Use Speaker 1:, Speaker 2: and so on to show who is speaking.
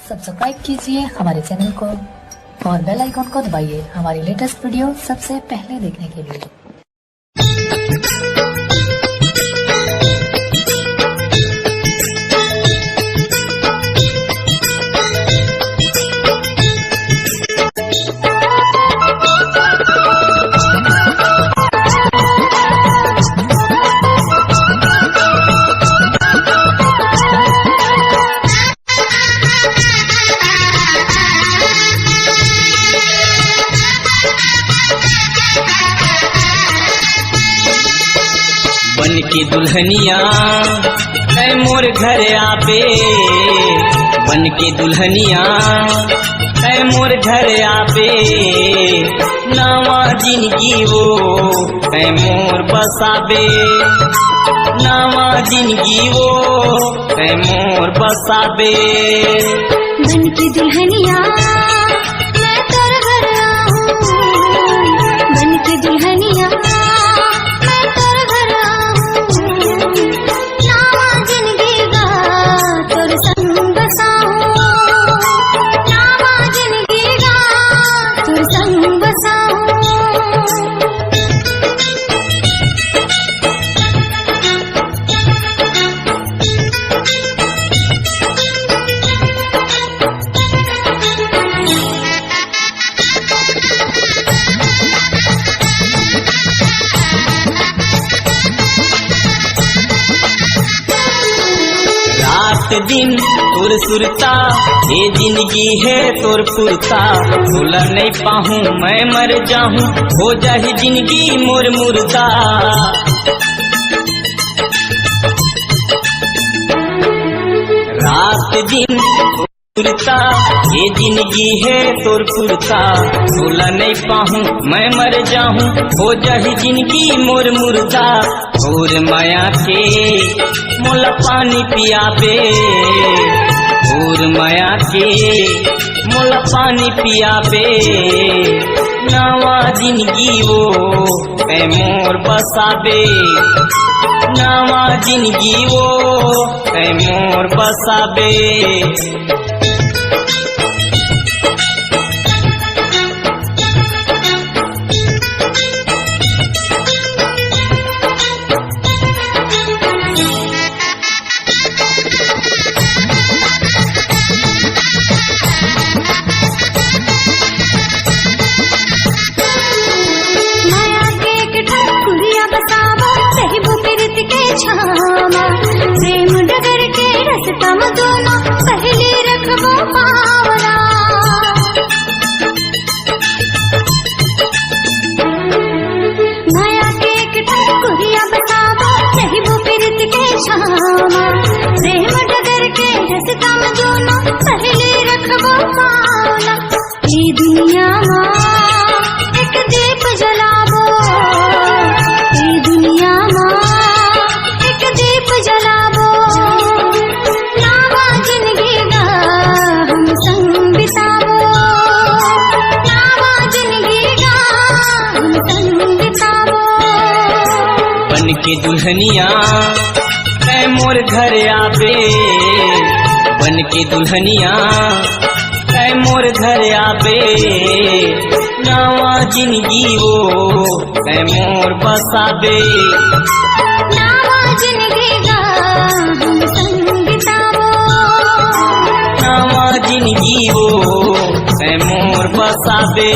Speaker 1: Subscribe कीजिए हमारे channel को और बेल आइकॉन को दबाइए हमारी लेटेस्ट वीडियो सबसे पहले देखने के लिए।
Speaker 2: बन के दुल्हनिया है मोर घर आबे, बन के दुल्हनिया है मोर घर आबे, नवा जिंदगी वो है मोर बसाबे, नवा जिंदगी वो है मोर बसाबे।
Speaker 3: बन के दुल्हनिया मैं तोर घर आऊं, बन के दुल्हनिया
Speaker 2: दिन तोर सुरता ये जिंदगी है तोर फुरता, भूला नहीं पाहूं मैं मर जाऊं, हो जाए जिंदगी मोर मुर्दा। रात दिन फुरता ये जिंदगी है तोर फुरता, भूला नहीं पाहूं मैं मर जाऊं, हो जाए जिंदगी मोर मुर्दा। और माया के मोला पानी पियाबे, और माया के मोला पानी पियाबे, नवा जिंदगी वो है मोर बसाबे, नवा जिंदगी वो है मोर बसाबे।
Speaker 3: प्रेम डगर के रस्ता में दोनों पहले रखबो पावला, माया के ठकुरिया बताबो रहबो प्रीत के छामा, प्रेम डगर के रस्ता में दोनों पहले रखबो पावला। ये दुनिया में एक दीप जलाबो, ये दुनिया में दीप जलाबो, नवा जिंदगी का हम संग बिताबो, नवा जिंदगी का हम संग बिताबो।
Speaker 2: बन के दुल्हनिया है मोर घर आबे, बन के दुल्हनिया है मोर घर आबे, नवा जिंदगी वो है मोर बसाबे,
Speaker 3: जिंदगी का हम संग बिताबो,
Speaker 2: नवा जिंदगी वो है मोर बसाबे।